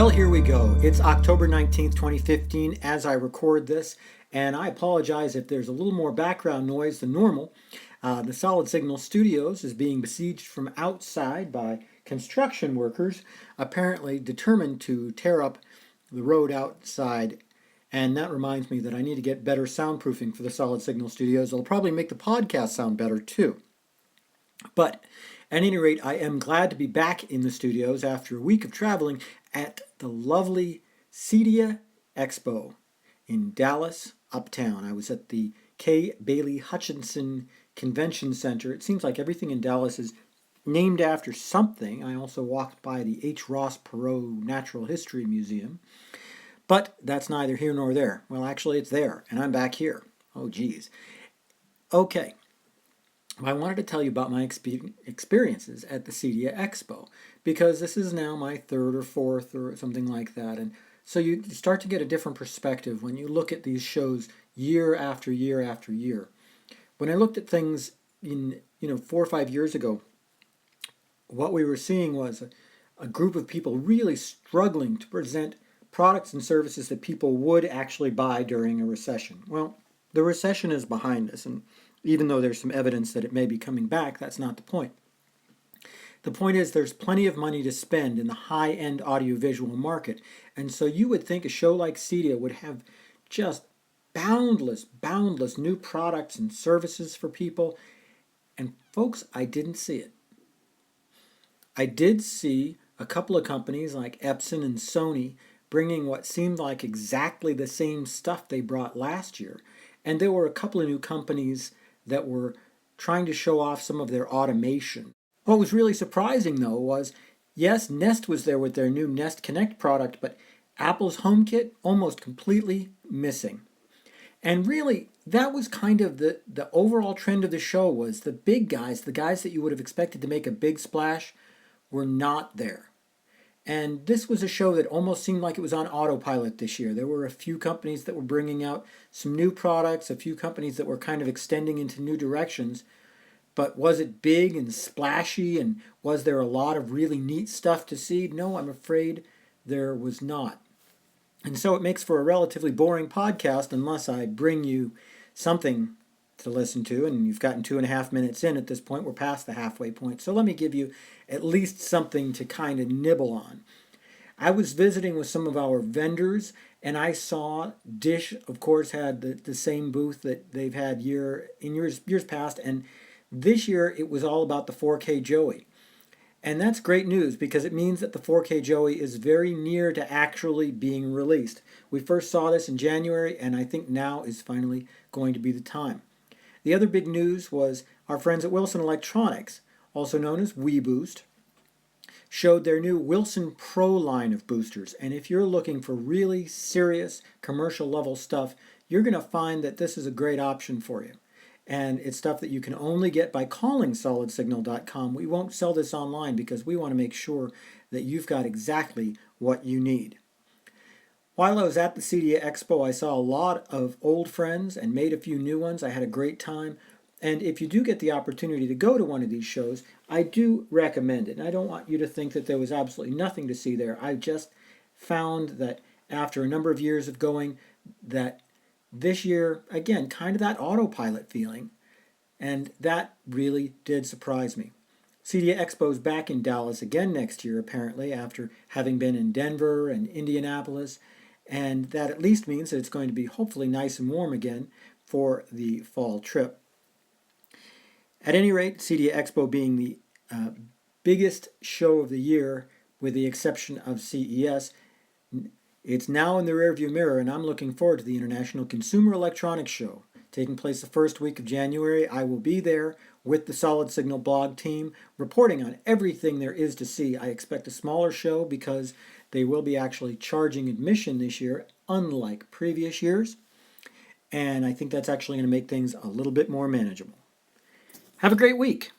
Well, here we go. It's October 19th, 2015 as I record this, and I apologize if there's a little more background noise than normal. The Solid Signal Studios is being besieged from outside by construction workers, apparently determined to tear up the road outside. And that reminds me that I need to get better soundproofing for the Solid Signal Studios. It'll probably make the podcast sound better too. But at any rate, I am glad to be back in the studios after a week of traveling at the lovely CEDIA Expo in Dallas, uptown. I was at the K. Bailey Hutchinson Convention Center. It seems like everything in Dallas is named after something. I also walked by the H. Ross Perot Natural History Museum. But that's neither here nor there. Well, actually, it's there, and I'm back here. Oh, geez. Okay. I wanted to tell you about my experiences at the CEDIA Expo, because this is now my third or fourth or something like that. And so you start to get a different perspective when you look at these shows year after year after year. When I looked at things in 4 or 5 years ago, what we were seeing was a group of people really struggling to present products and services that people would actually buy during a recession. Well, the recession is behind us, and even though there's some evidence that it may be coming back, that's not the point. The point is there's plenty of money to spend in the high-end audiovisual market, and so you would think a show like CEDIA would have just boundless new products and services for people, and folks, I didn't see it. I did see a couple of companies like Epson and Sony bringing what seemed like exactly the same stuff they brought last year, and there were a couple of new companies that were trying to show off some of their automation. What was really surprising, though, was, yes, Nest was there with their new Nest Connect product, but Apple's HomeKit almost completely missing. And really, that was kind of the overall trend of the show, was the big guys, the guys that you would have expected to make a big splash, were not there. And this was a show that almost seemed like it was on autopilot this year. There were a few companies that were bringing out some new products, a few companies that were kind of extending into new directions. But was it big and splashy, and was there a lot of really neat stuff to see? No, I'm afraid there was not. And so it makes for a relatively boring podcast unless I bring you something to listen to, and you've gotten 2.5 minutes in at this point. We're past the halfway point. So let me give you at least something to kind of nibble on. I was visiting with some of our vendors, and I saw Dish, of course, had the same booth that they've had years past, and this year it was all about the 4K Joey. And that's great news, because it means that the 4K Joey is very near to actually being released. We first saw this in January, and I think now is finally going to be the time. The other big news was our friends at Wilson Electronics, also known as WeBoost, showed their new Wilson Pro line of boosters. And if you're looking for really serious commercial level stuff, you're going to find that this is a great option for you. And it's stuff that you can only get by calling solidsignal.com. We won't sell this online because we want to make sure that you've got exactly what you need. While I was at the CEDIA Expo, I saw a lot of old friends and made a few new ones. I had a great time. And if you do get the opportunity to go to one of these shows, I do recommend it. And I don't want you to think that there was absolutely nothing to see there. I just found that after a number of years of going, that this year, again, kind of that autopilot feeling. And that really did surprise me. CEDIA Expo is back in Dallas again next year, apparently, after having been in Denver and Indianapolis. And that at least means that it's going to be hopefully nice and warm again for the fall trip. At any rate, CEDIA Expo being the biggest show of the year, with the exception of CES, it's now in the rearview mirror, and I'm looking forward to the International Consumer Electronics Show. Taking place the first week of January, I will be there with the Solid Signal blog team, reporting on everything there is to see. I expect a smaller show because they will be actually charging admission this year, unlike previous years. And I think that's actually going to make things a little bit more manageable. Have a great week.